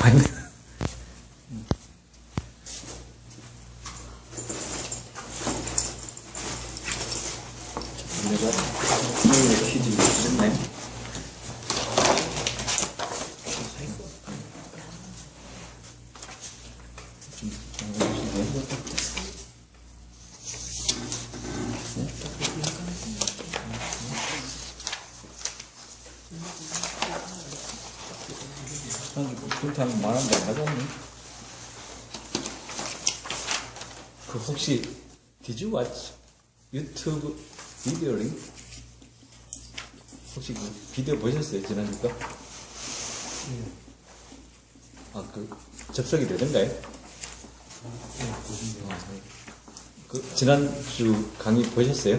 fine. 내가 퀴즈 했네. 그렇게 하면 말하는 거 맞았네. 그 혹시 Did you watch YouTube video link? 혹시 그 비디오 보셨어요? 지난주 거? 아, 그 접속이 되던가요? 그 지난주 강의 보셨어요?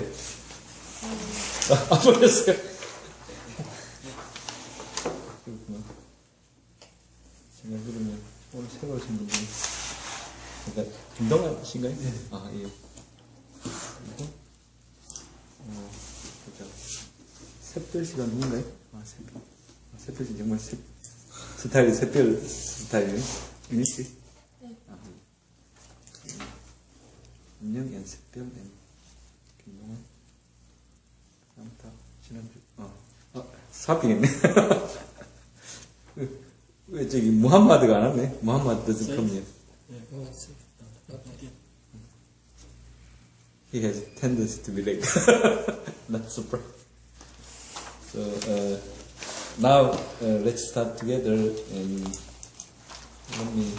아, 보셨어요? 제가 그러면 오늘 새로 오신 분이 그러니까 김동환 씨인가요? 네. 아, 예. 그리고 그죠. 샛별 시간인가요? 아, 샛별. 아, 샛별 시 정말 스타일이 샛별 스타일이에요? 윤희 씨? 네. 아, 안녕, 앤 샛별, 앤 김동환. 다음부터 지난주, 사핑했네. 왜 저기 무함마드가 안 왔네? 무함마드 doesn't come yet. He has a tendency to be late. Not surprised. So now let's start together and let me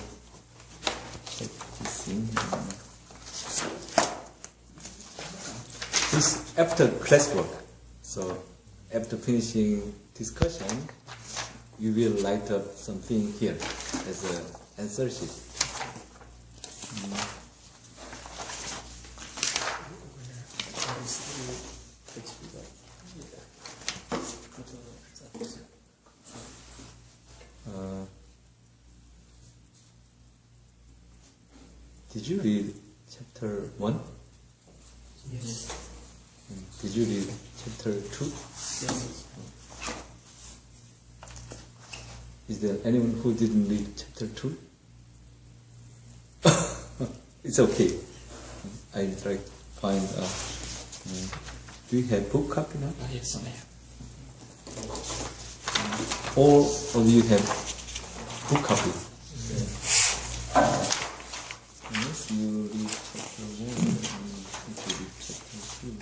check this thing. This after classwork. So after finishing discussion, you will light up something here as an answer sheet. Did you read chapter 1? Yes. Did you read chapter 2? Yes. Is there anyone who didn't read chapter 2? It's okay. I try to find do you have book copy now? Yes, I have. All of you have book copy. Yes, you read chapter 1 and you read chapter 2.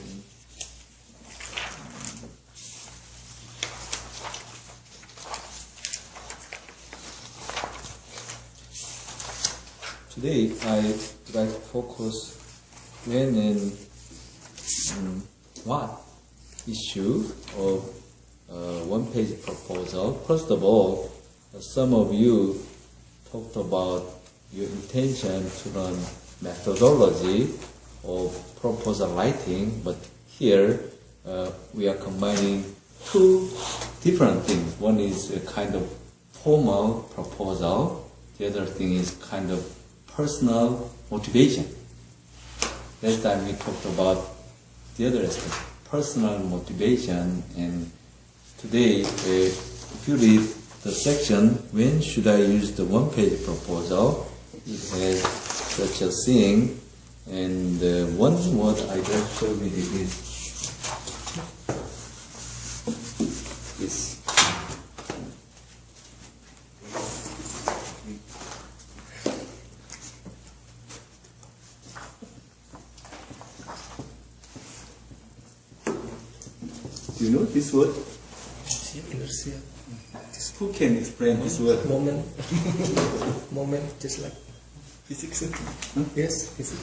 Today I would like to focus when and what issue of one-page proposal. First of all, some of you talked about your intention to learn methodology of proposal writing, but here we are combining two different things. One is a kind of formal proposal, the other thing is kind of personal motivation. Last time we talked about the other aspect, personal motivation, and today if you read the section, when should I use the one-page proposal, it has such a thing, and one word I'd like to show you is this. Do you know this word? Inertia. Who can explain this word? Moment. Moment, just like physics. Yes, physics.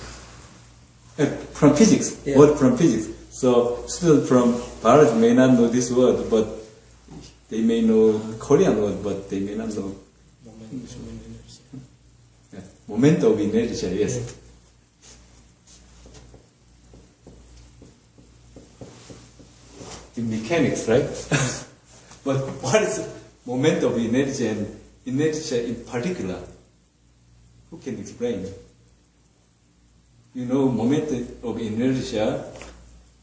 From physics, Yeah. word from physics. So students from biology may not know this word, but they may know Korean word, but they may not know Moment, inertia. yeah. Moment of inertia. Yes. Yeah. In mechanics, right? But what is moment of inertia and inertia in particular? Who can explain? You know, moment of inertia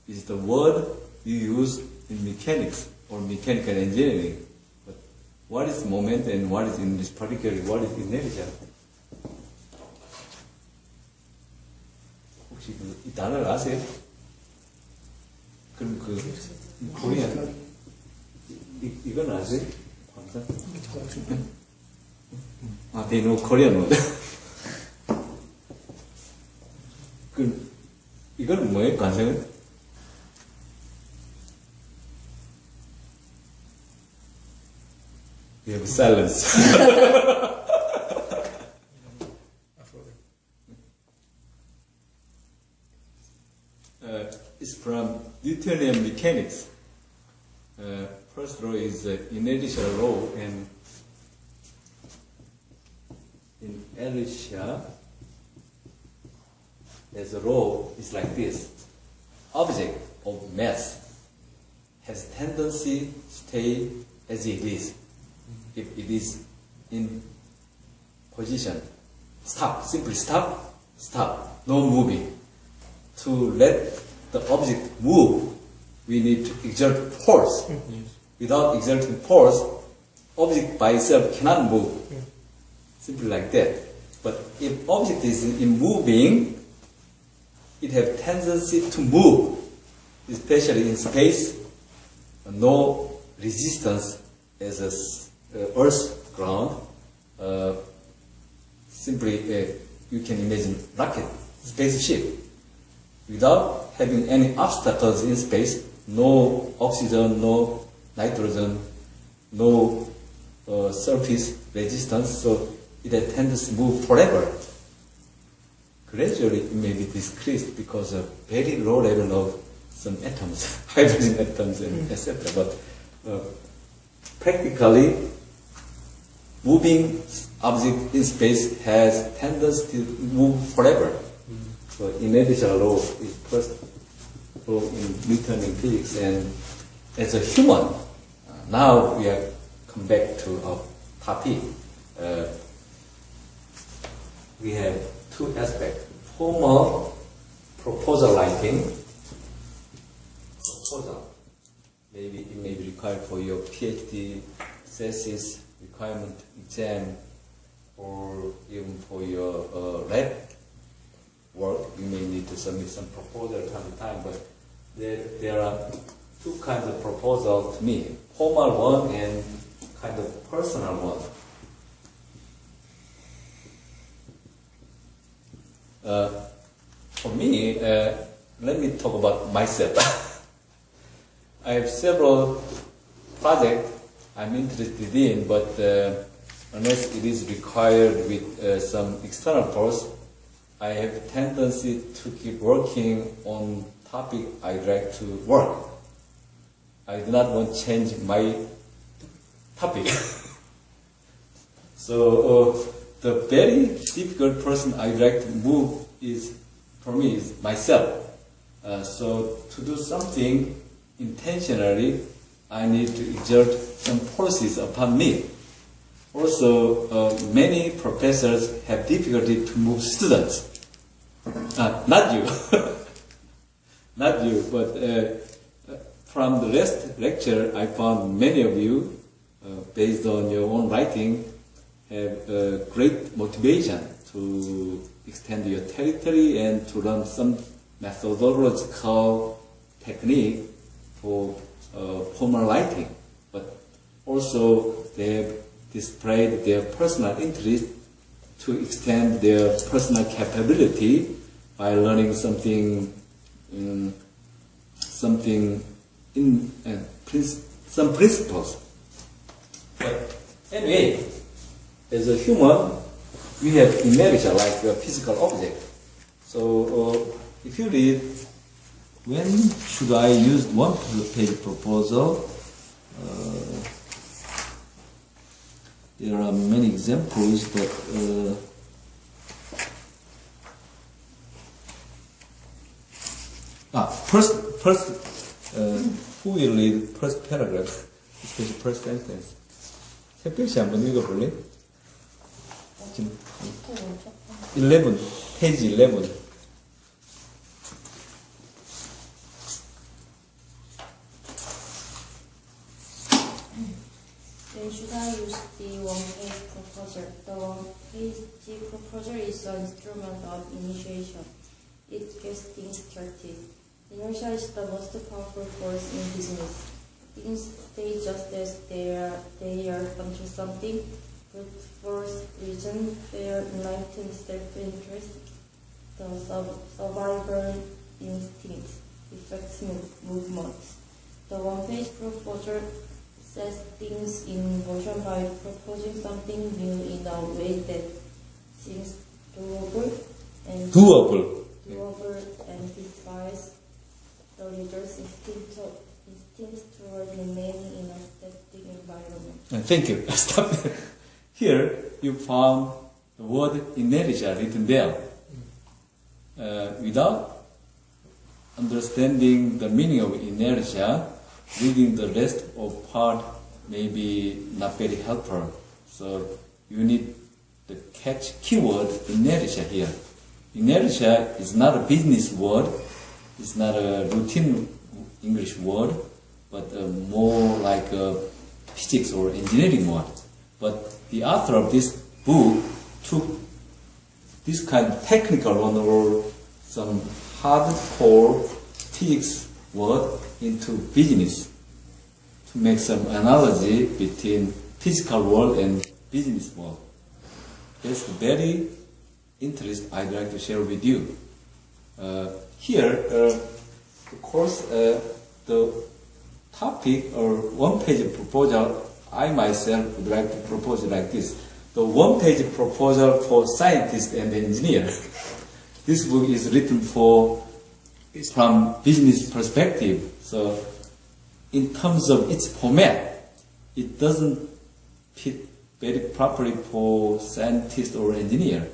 is the word you use in mechanics or mechanical engineering. But what is moment and what is in this particular, what is inertia? 혹시 이 단어를 아세요? 그럼 코리안 이건 아세요? 광산? they know Korean word. 이건 뭐예요? 관상은? You have silence. It's from Newtonian mechanics. First law is inertial law, and in inertia, as a law is like this: object of mass has tendency to stay as it is. If it is in position, stop, simply stop, stop, no moving. To let the object move, we need to exert force. Without exerting force, object by itself cannot move. Simply like that. But if object is in moving, it has tendency to move, especially in space. No resistance as a Earth's ground. Simply, you can imagine rocket, spaceship. Without having any obstacles in space, no oxygen, no nitrogen, no surface resistance, so it has tendency to move forever. Gradually, it may be decreased because of very low level of some atoms, hydrogen atoms, and etc. But practically, moving object in space has tendency to move forever. So inertial law is first law in Newtonian physics, and as a human, now we have come back to our topic. We have two aspects: formal proposal writing. Proposal, maybe it may be required for your PhD thesis, requirement exam, or even for your lab work. You may need to submit some proposal time to time, but there are two kinds of proposal to me: formal one and kind of personal one. For me, let me talk about myself. I have several projects I'm interested in, but unless it is required with some external force, I have a tendency to keep working on topic I like to work. I do not want to change my topic. So the very difficult person I like to move is, for me, is myself. So to do something intentionally, I need to exert some forces upon me. Also, many professors have difficulty to move students. Not you, not you, but from the last lecture, I found many of you, based on your own writing, have great motivation to extend your territory and to learn some methodological technique for formal writing. But also, they have displayed their personal interest to extend their personal capability by learning something, some principles. But anyway, as a human, we have inertia like a physical object. So if you read, when should I use one-page proposal? There are many examples, but who will read first paragraph, especially first sentence? 햇볕이 한번 읽어볼래? 지금 11, page 11. When should I use the one-page proposal. The one-page proposal is an instrument of initiation. It gets things started. Inertia is the most powerful force in business. Things stay just as they are until something, but for reason, their enlightened self-interest, the survival instinct, affects movements. The one-page proposal sets things in motion by proposing something new in a way that seems doable and defies the reader's instinct toward remaining in a static environment. Thank you. Stop there. Here you found the word inertia written there. Without understanding the meaning of inertia, reading the rest of part may be not very helpful. So you need the catch keyword inertia here. Inertia is not a business word, it's not a routine English word, but more like a physics or engineering word. But the author of this book took this kind of technical one or some hardcore physics word into business to make some analogy between physical world and business world. That's the very interest I'd like to share with you. Here, of course, the topic or one-page proposal, I myself would like to propose it like this. The one-page proposal for scientists and engineers. This book is written from business perspective. So, in terms of its format, it doesn't fit very properly for scientists or engineer,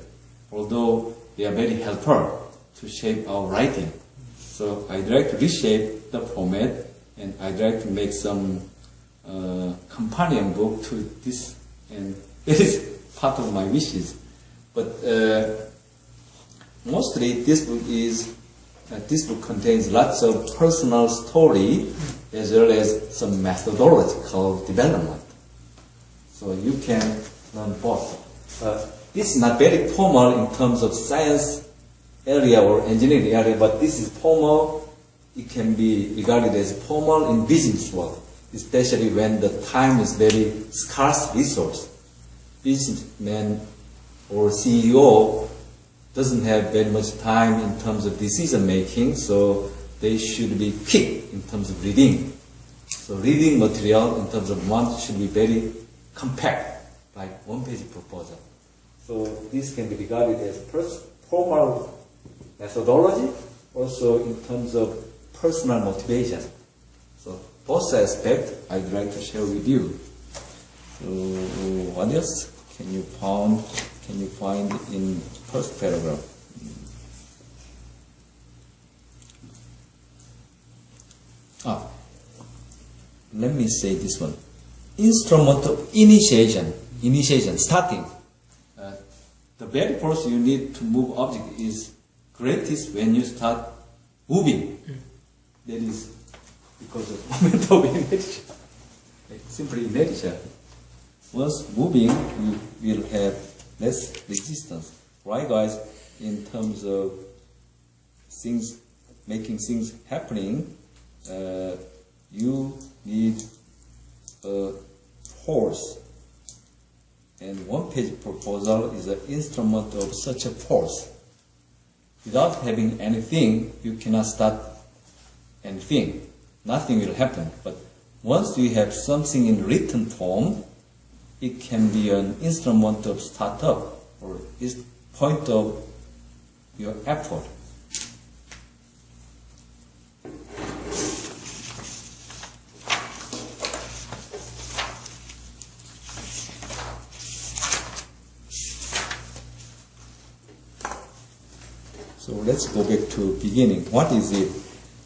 although they are very helpful to shape our writing. So I'd like to reshape the format, and I'd like to make some companion book to this, and it is part of my wishes. But mostly this book contains lots of personal story as well as some methodological development. So you can learn both. This is not very formal in terms of science area or engineering area, but this is formal. It can be regarded as formal in business world, especially when the time is very scarce resource. Businessman or CEO doesn't have very much time in terms of decision making, so they should be quick in terms of reading. So reading material in terms of one should be very compact, like one-page proposal. So this can be regarded as formal methodology, also in terms of personal motivation. So both aspects I'd like to share with you. So what else can you find in first paragraph? Let me say this one. Instrument of initiation, starting. The very first you need to move object is greatest when you start moving. That is because of moment of inertia. Simply inertia. Once moving, you will have less resistance. Right, guys? In terms of things, making things happening, you need a force. And one-page proposal is an instrument of such a force. Without having anything, you cannot start anything. Nothing will happen. But once you have something in written form, it can be an instrument of startup or is point of your effort. So let's go back to beginning. What is it?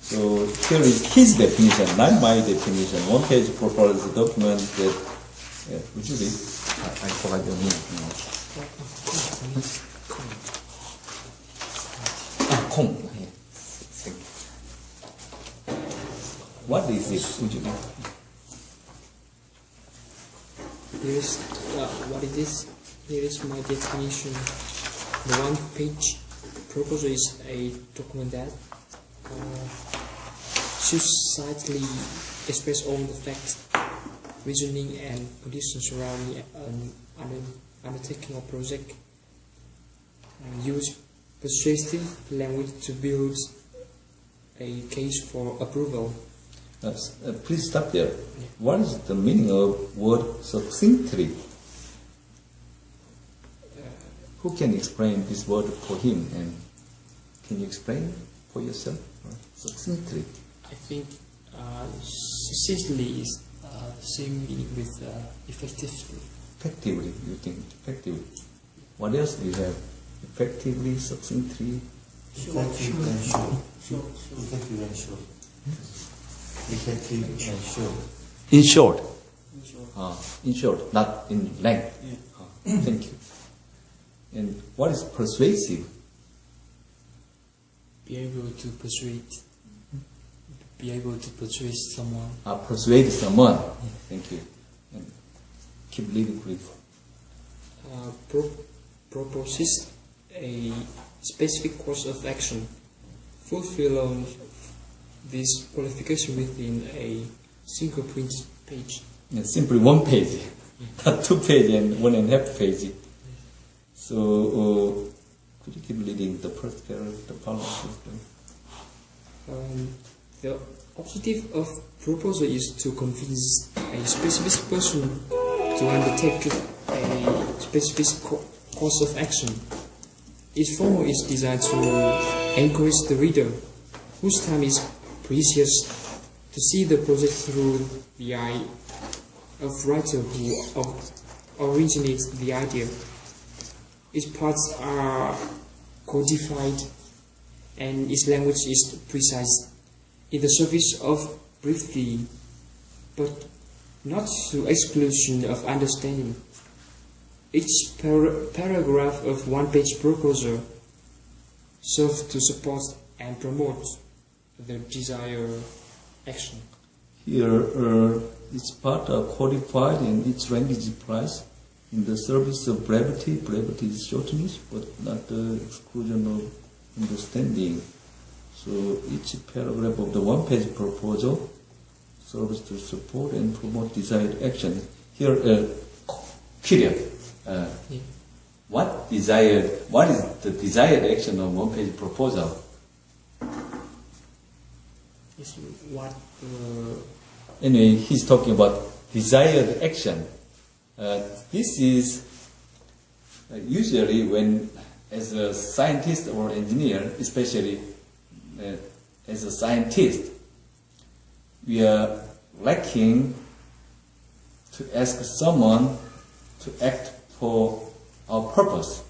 So here is his definition, not my definition. One-page proposal is a document that, which is it? I forgot your name. Kong. Thank you. What is it? Would you know? Here is what it is. Here is my definition. The one-page proposal is a document that succinctly express all the facts, reasoning, and conditions surrounding an undertaking or project. Use persuasive language to build a case for approval. Please stop there. What is the meaning of word succinctly? Who can explain this word for him? And can you explain for yourself? Succinctly. I think succinctly is the same meaning with effectively. Effectively, you think effectively. What else do you have? Effectively, succinctly. Effective and short. Effective and short. Effective and short. In short. In short, not in length. Thank you. And what is persuasive? Be able to persuade. Be able to persuade someone. Persuade someone. Thank you. And keep reading, please. Proposes a specific course of action. Fulfill this qualification within a single printed page. Simply one page, not 2 pages and 1.5 page. So, could you keep reading the first paragraph, the following? The objective of proposal is to convince a specific person to undertake a specific course of action. Its form is designed to encourage the reader, whose time is precious, to see the project through the eye of writer who originates the idea. Its parts are codified and its language is precise, in the service of brevity, but not to exclusion of understanding. Each paragraph of one-page proposal serves to support and promote the desired action. Here, each part are codified and each language is precise in the service of brevity. Brevity is shortness, but not the exclusion of understanding. So each paragraph of the one-page proposal serves to support and promote desired action. Here, period. What is the desired action of one-page proposal? Is what Anyway, he's talking about desired action. This is usually when, as a scientist or engineer, especially as a scientist, we are lacking to ask someone to act for our purpose.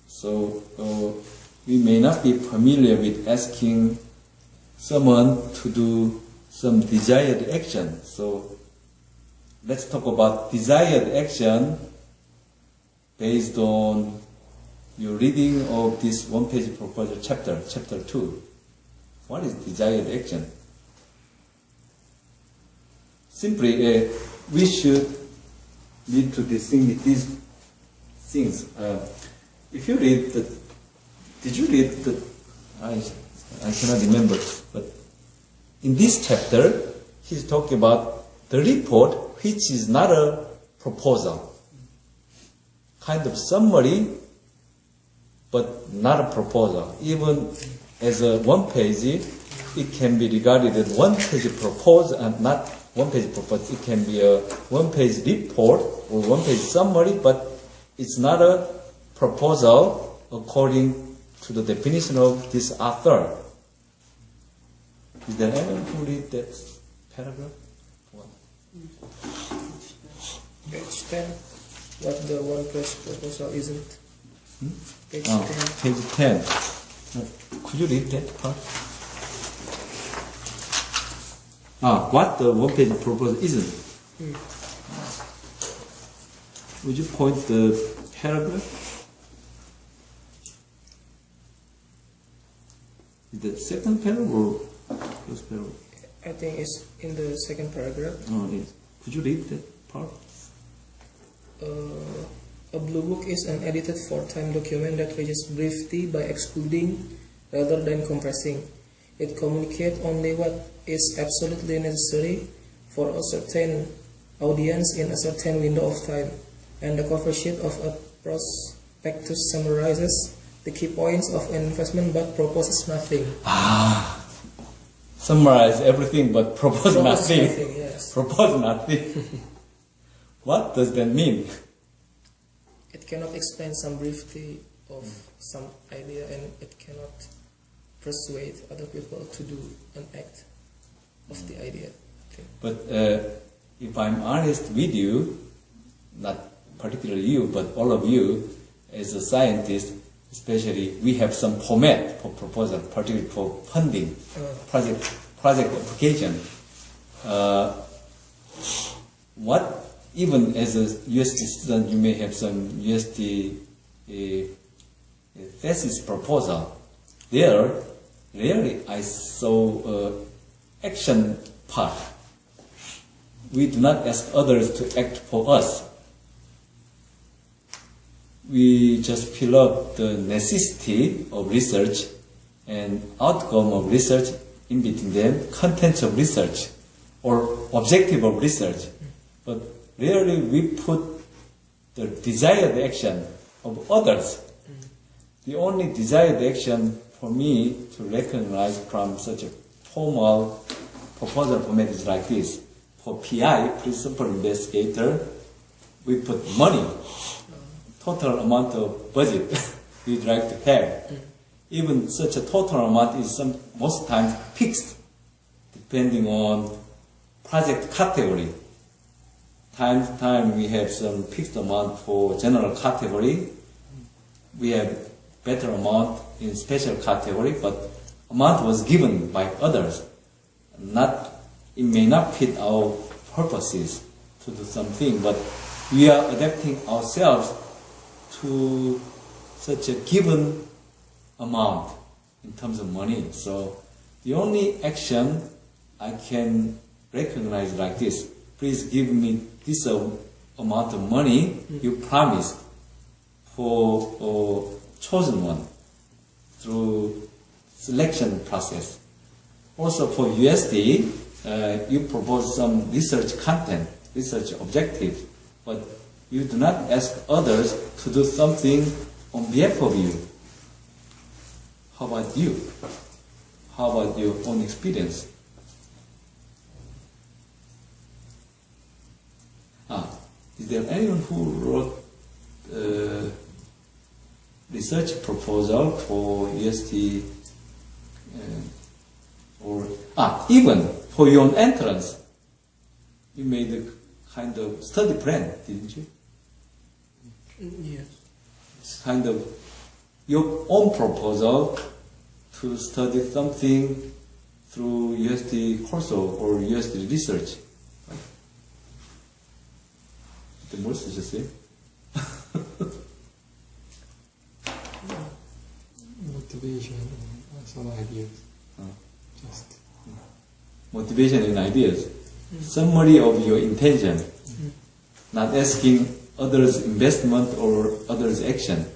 So we may not be familiar with asking someone to do some desired action. So let's talk about desired action based on your reading of this one-page proposal chapter 2. What is desired action? Simply, we should need to distinguish these things. If you read did you read I cannot remember, but in this chapter, he's talking about the report, which is not a proposal. Kind of summary, but not a proposal. Even as a one page, it can be regarded as one page proposal and not one page proposal. It can be a one page report or one page summary, but it's not a proposal according to the definition of this author. Is there anyone who read that paragraph? page 10? What the one-page proposal isn't? Page 10. Page 10. Could you read that part? What the one-page proposal isn't. Would you point the paragraph? Is the second paragraph or first paragraph? I think it's in the second paragraph. Oh, yes. Could you read that part? A blue book is an edited four-time document that reaches briefly by excluding rather than compressing. It communicates only what is absolutely necessary for a certain audience in a certain window of time, and the cover sheet of a prospectus summarizes the key points of an investment but proposes nothing. Summarize everything but propose nothing. Yes. Propose nothing. What does that mean? It cannot explain some briefly of some idea, and it cannot persuade other people to do an act of the idea. Okay. But if I'm honest with you, not particularly you, but all of you, as a scientist, especially, we have some format for proposal, particularly for funding, project application. Even as a UST student, you may have some UST thesis proposal. There, rarely I saw action part. We do not ask others to act for us. We just fill up the necessity of research and outcome of research, in between them, contents of research or objective of research. But rarely we put the desired action of others. The only desired action for me to recognize from such a formal proposal format is like this. For PI, principal investigator, we put money, total amount of budget we'd like to have. Even such a total amount is most times fixed, depending on project category. Time to time we have some fixed amount for general category. We have better amount in special category, but amount was given by others. It may not fit our purposes to do something, but we are adapting ourselves to such a given amount in terms of money. So the only action I can recognize like this: please give me this amount of money you promised for chosen one through selection process. Also for USD, you propose some research content, research objective, but you do not ask others to do something on behalf of you. How about you? How about your own experience? Is there anyone who wrote research proposal for UST even for your own entrance? You made a kind of study plan, didn't you? Yes. It's kind of your own proposal to study something through UST course or UST research. 뭘 쓰셨어요? Motivation and some ideas. Just motivation and ideas. Summary of your intention. Not asking others' investment or others' action.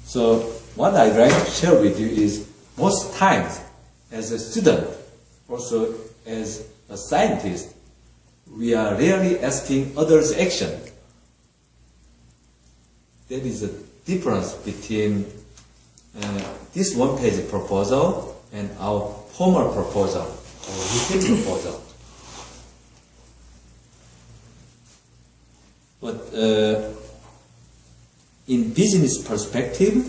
So what I'd like to share with you is, most times as a student, also as a scientist, we are rarely asking others' action. There is a difference between this one-page proposal and our formal proposal or written proposal. But in business perspective,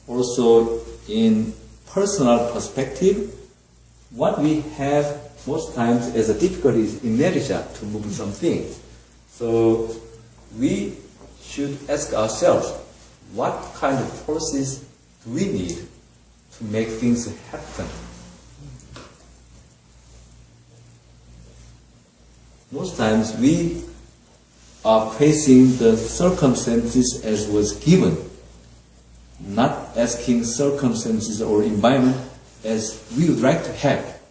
also in personal perspective, what we have most times as a difficulty is inertia to move something. So we should ask ourselves, what kind of forces do we need to make things happen? Most times we are facing the circumstances as was given, not asking circumstances or environment as we would like to have.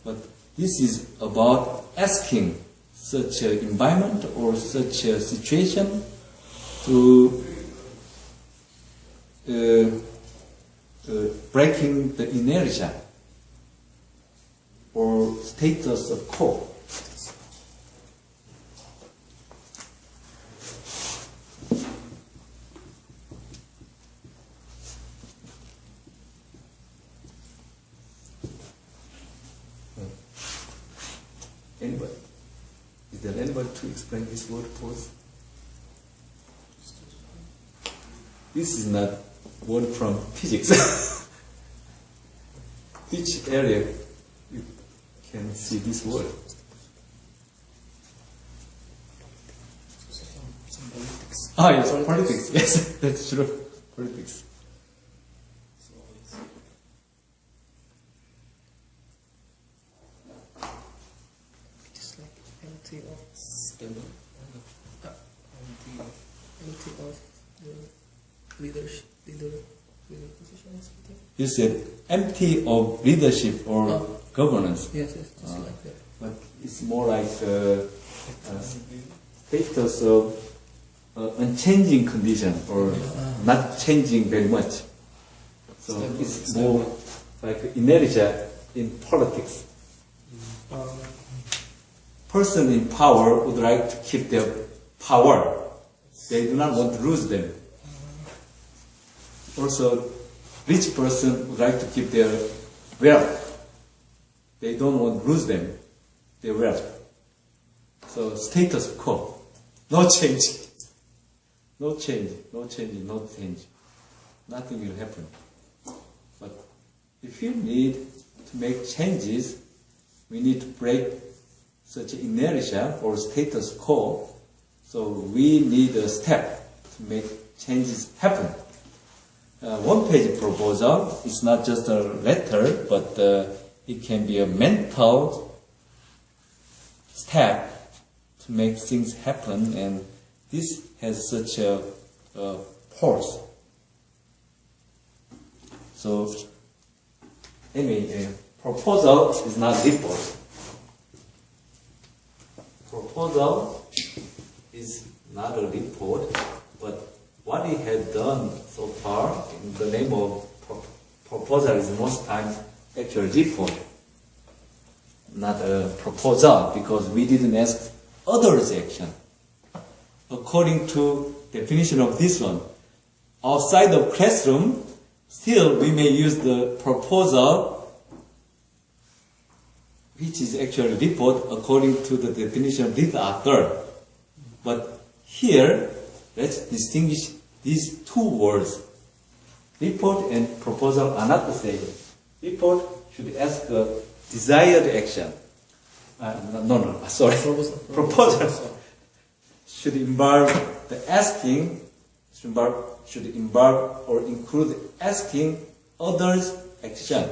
But this is about asking such an environment or such a situation to breaking the inertia or status quo. Anybody? Is there anybody to explain this word pause? This is not word from physics. Which area you can see this word? Some politics. Ah, yes, politics. Yes, that's true. Politics. It's like empty of empty of the leader position or something. You said empty of leadership or governance, Yes, just like that. but it's more like status of unchanging condition or not changing very much. So it's more like inertia in politics. Person in power would like to keep their power. They do not want to lose them. Also, rich person would like to keep their wealth. They don't want to lose them, their wealth. So status quo, no change. No change, no change, no change. Nothing will happen. But if you need to make changes, we need to break such inertia or status quo. So we need a step to make changes happen. One-page proposal is not just a letter, but it can be a mental step to make things happen, and this has such a force. So, anyway, proposal is not report. Proposal is not a report, but what he had done so far in the name of proposal is most times actual report, not a proposal, because we didn't ask others' action. According to definition of this one, outside of classroom, still we may use the proposal, which is actually report according to the definition of this author. But here, let's distinguish these two words. Report and proposal are not the same. Report should ask a desired action. Sorry. Proposal should involve the asking, should involve or include asking others' action.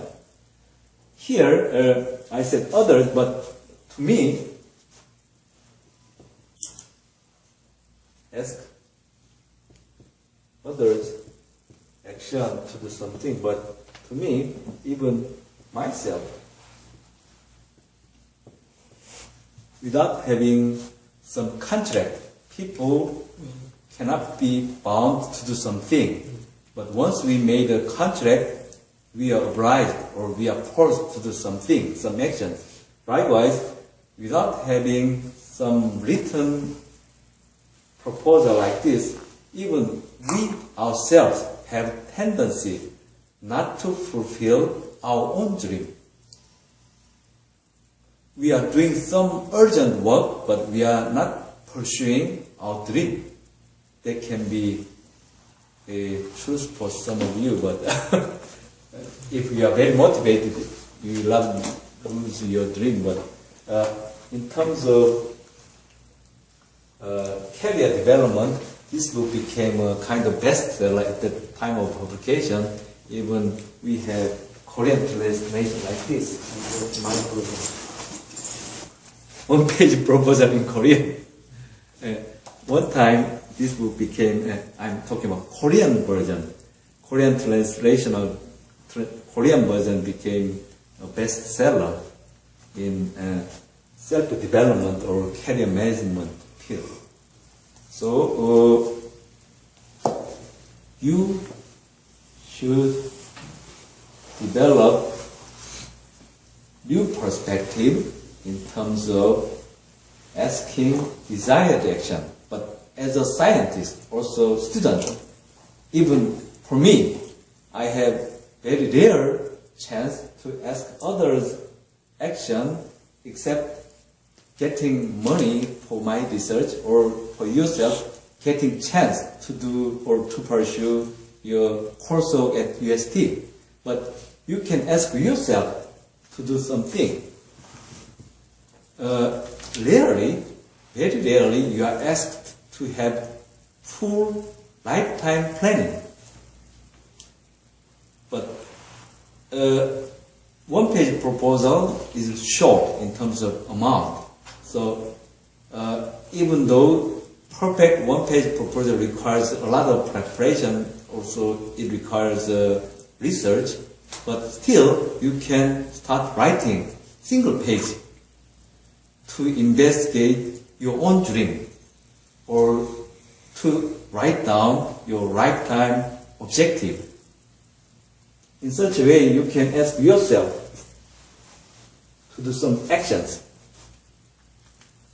Here, I said others, but to me, ask others' action to do something, but to me, even myself, without having some contract, people cannot be bound to do something. But once we made a contract, we are obliged or we are forced to do something, some action. Likewise, without having some written proposal like this, even we ourselves have tendency not to fulfill our own dream. We are doing some urgent work, but we are not pursuing our dream. That can be a truth for some of you, but if you are very motivated, you will not lose your dream. But in terms of career development, this book became a kind of bestseller at the time of publication. Even we have Korean translation like this. One-page proposal in Korean. One time, this book became, I'm talking about Korean version. Korean translation of Korean version became a bestseller in self-development or career management field. So you should develop new perspective in terms of asking desired action. But as a scientist, also student, even for me, I have very rare chance to ask others action except getting money for my research, or for yourself getting chance to do or to pursue your coursework at UST. But you can ask yourself to do something. Rarely, very rarely, you are asked to have full lifetime planning. But one-page proposal is short in terms of amount. So even though perfect one-page proposal requires a lot of preparation, also it requires research, but still you can start writing single page to investigate your own dream, or to write down your lifetime objective. In such a way, you can ask yourself to do some actions.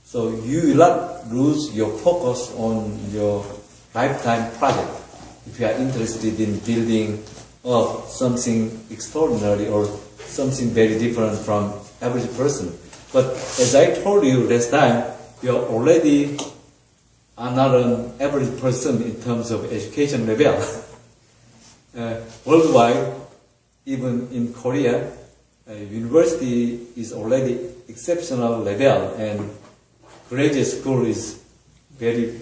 So you will not lose your focus on your lifetime project. If you are interested in building up something extraordinary or something very different from average person. But as I told you last time, you are already not an average person in terms of education level. Worldwide, even in Korea, university is already exceptional level, and graduate school is very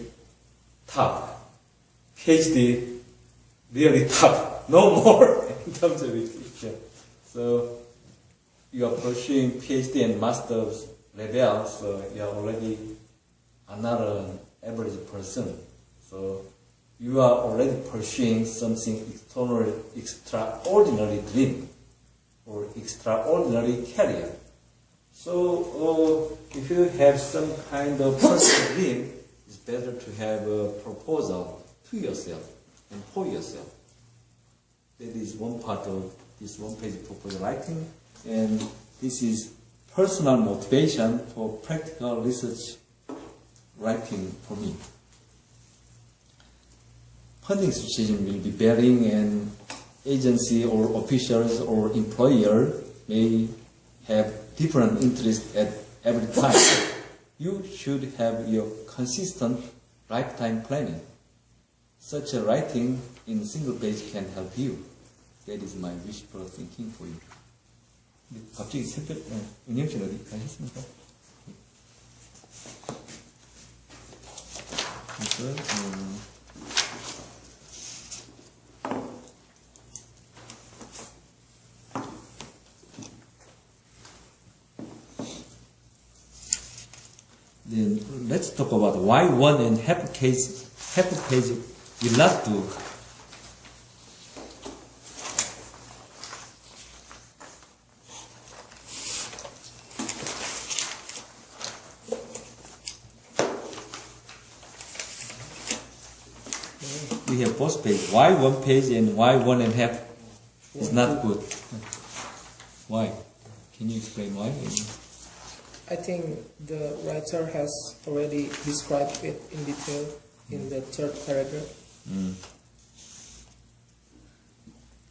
top. PhD really top, no more in terms of education. So you are pursuing PhD and master's level, so you are already not an average person. So you are already pursuing something extraordinary dream or extraordinary career. So if you have some kind of personal dream, it's better to have a proposal to yourself and for yourself. That is one part of this one-page proposal writing, and this is personal motivation for practical research writing for me. Funding situation will be varying, and agency or officials or employer may have different interests at every time. You should have your consistent lifetime planning. Such a writing in single page can help you. That is my wishful thinking for you. 갑자기 새벽 은영씨 어디 가셨습니까? Then let's talk about why one and half page will not do. We have both pages. Why one page and why 1.5 is not good? Why? Can you explain why? I think the writer has already described it in detail in the third paragraph.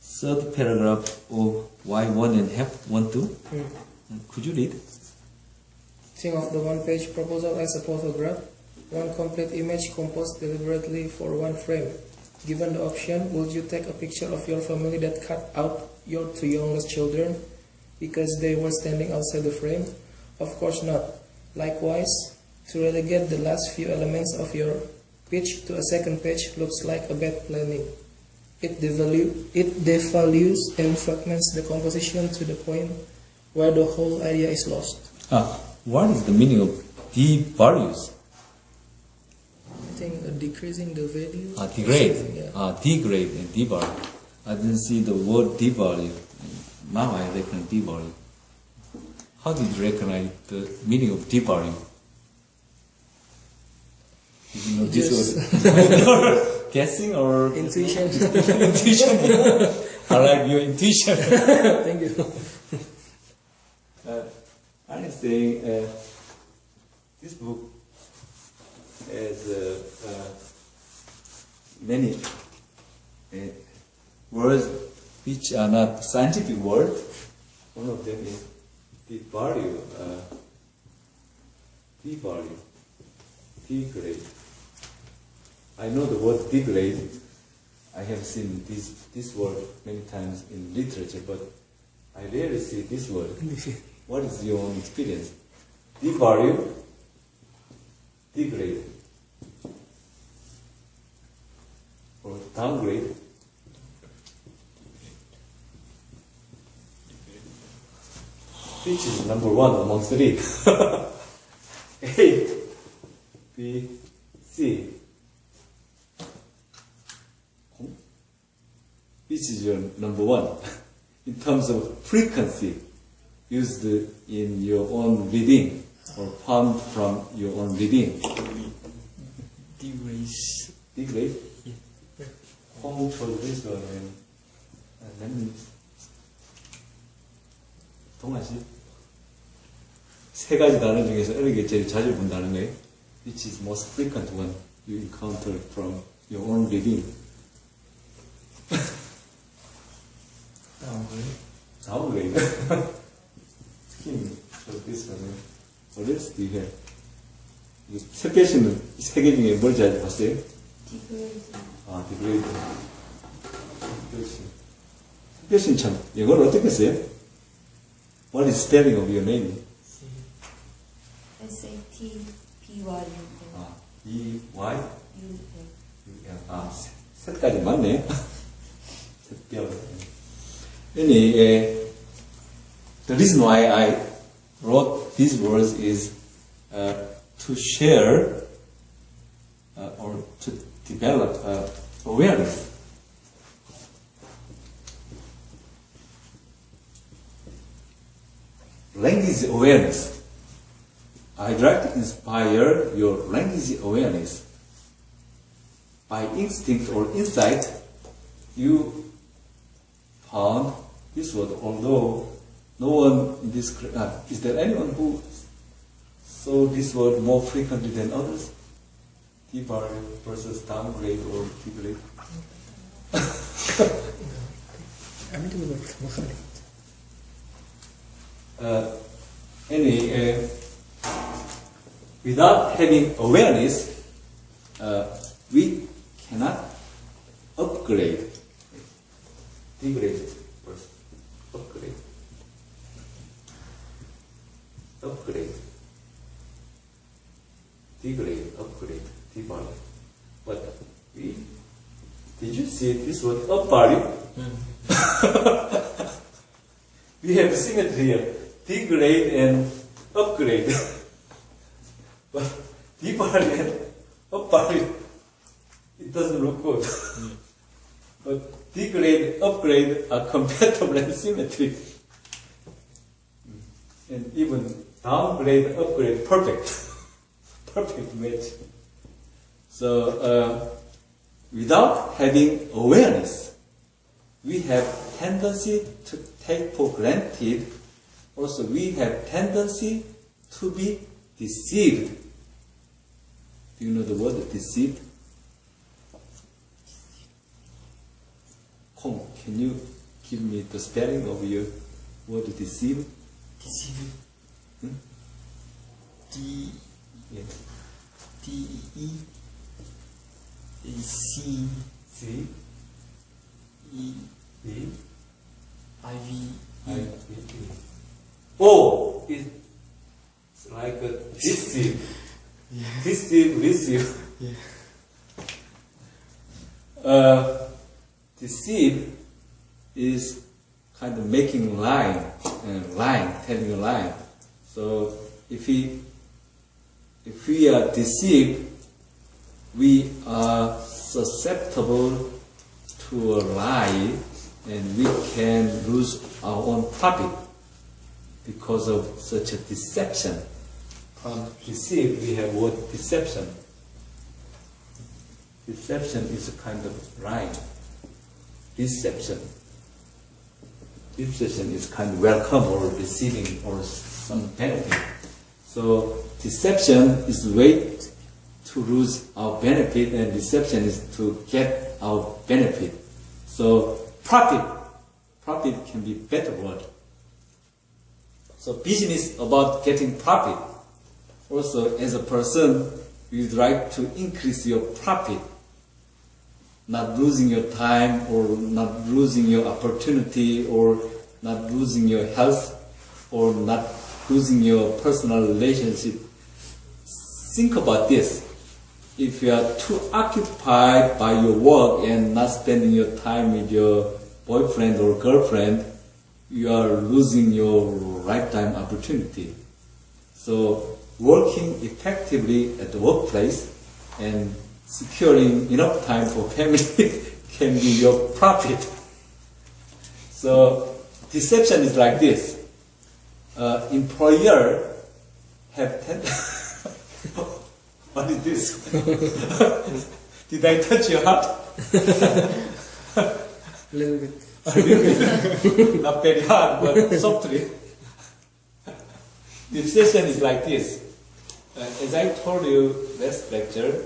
Third paragraph of why 1.5 want to? Could you read? Think of the one-page proposal as a photograph, one complete image composed deliberately for one frame. Given the option, would you take a picture of your family that cut out your two youngest children because they were standing outside the frame? Of course not. Likewise, to relegate the last few elements of your pitch to a second page looks like a bad planning. It devalues and fragments the composition to the point where the whole idea is lost. What is the meaning of devalues? I think decreasing the value. Degrade. Yeah. Degrade and devalue. I didn't see the word devalue. Now I reckon devalue. how did you recognize the meaning of devalue? Did you know this was guessing or Intuition. intuition? I like your intuition. Thank you. I'm saying this book has many words which are not scientific words. One of them is devalue, degrade. I know the word degrade. I have seen this word many times in literature, but I rarely see this word. What is your own experience? Devalue, degrade, or downgrade. Which is number one among three? A, B, C. Which is your number one in terms of frequency used in your own reading or found from your own reading? Degrades. Degrade? Yeah. 홍초대에서는 동아시 세 가지 단어 중에서 어느 게 제일 자주 본 단어예요? Which is most frequent one you encounter from your own reading? Downgrade. Skin. So this one. What else do you have? 셋 씨는 세 개 중에 뭘 잘 봤어요? 디그레이드. 아, 디그레이드. 셋 씨는 참 영어를 어떻게 써요? What is spelling of your name? SATBY. 아, E-Y? U. 아, 셋까지 맞네요. 셋별. Anyway, the reason why I wrote these words is to share or to develop awareness. Language awareness. I'd like to inspire your language awareness. By instinct or insight, you found this word, although no one in this, is there anyone who saw this word more frequently than others? Devalue versus downgrade or degrade? Kami juga baru pertama kali. Without having awareness, we cannot upgrade. Degrade first. Upgrade. Upgrade. Degrade. Upgrade. Devalue. But did you see this word upvalue? We have symmetry here. Degrade and upgrade. But devalue and upvalue, it doesn't look good. But degrade, upgrade are compatible and symmetric. And even downgrade, upgrade, perfect. Perfect match. So, without having awareness, we have tendency to take for granted. Also, we have tendency to be deceived. Do you know the word deceived? Kong, can you give me the spelling of your word deceive? Deceive. Hmm? D Yeah. D E C C E E I V I V E. Oh, it's like a deceive. Yeah. Deceive, receive. Yeah. Deceive is kind of making lying, telling a lie. So if we are deceived, we are susceptible to a lie, and we can lose our own profit. because of such a deception. From deceive, we have word deception. Deception is a kind of rhyme. Deception. Deception is kind of welcome or receiving or some benefit. So deception is a way to lose our benefit, and deception is to get our benefit. So profit can be better word. So business about getting profit. Also, as a person, you'd like to increase your profit, not losing your time or not losing your opportunity or not losing your health or not losing your personal relationship. Think about this. If you are too occupied by your work and not spending your time with your boyfriend or girlfriend, you are losing your lifetime opportunity. So working effectively at the workplace and securing enough time for family can be your profit. So deception is like this. Employer have what is this? Did I touch your heart? A little bit. Not very hard, but softly. Deception is like this. As I told you last lecture,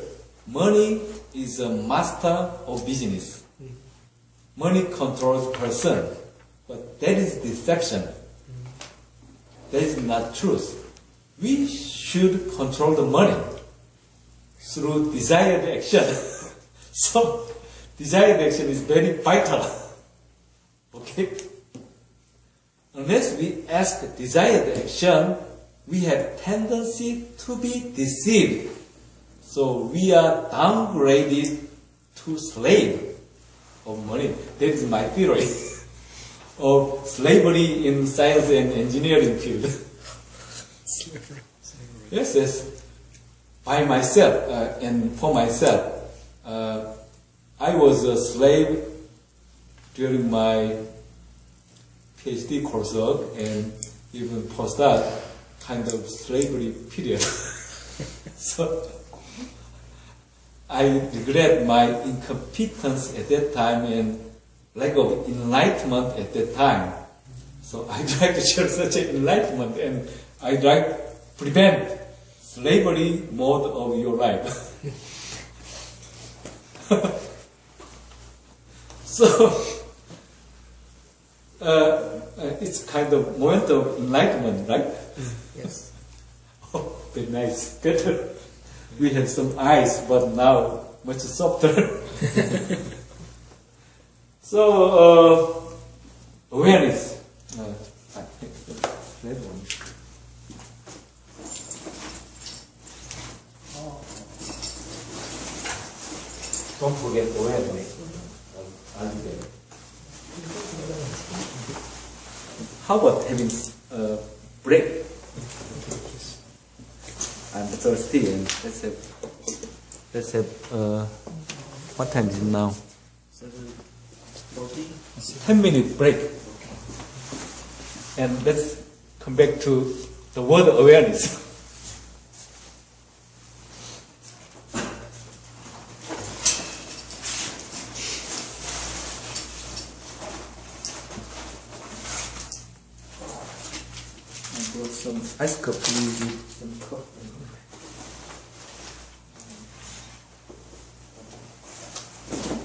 money is a master of business. Money controls person, but that is deception. That is not truth. We should control the money through desired action. So, desired action is very vital. Okay? Unless we ask desired action, we have tendency to be deceived. So we are downgraded to slave of money. That is my theory of slavery in science and engineering field. Slavery. Yes, yes. By myself and for myself. I was a slave during my PhD coursework and even postdoc kind of slavery period. So I regret my incompetence at that time and lack of enlightenment at that time. So I try to share such an enlightenment and I try to prevent slavery mode of your life. So it's kind of moment of enlightenment, right? Yes. Oh, very nice. Better. We had some eyes, but now much softer. So awareness. That one. Don't forget awareness. I'll be there. How about having a break? I'm thirsty and let's have what time is it now? 7:40. 10-minute break. And let's come back to the word awareness. I brought some ice coffee with some coffee.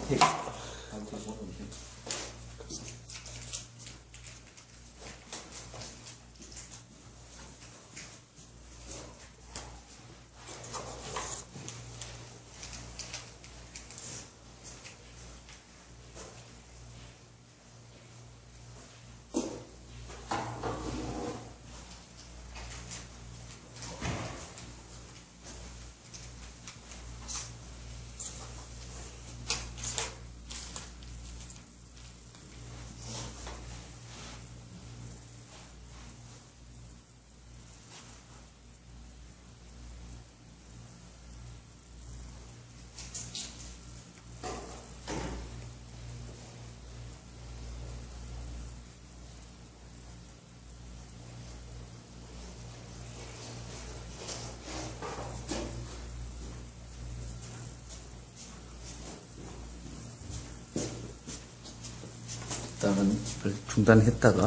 Take. I'll take one of them. 일단은 중단했다가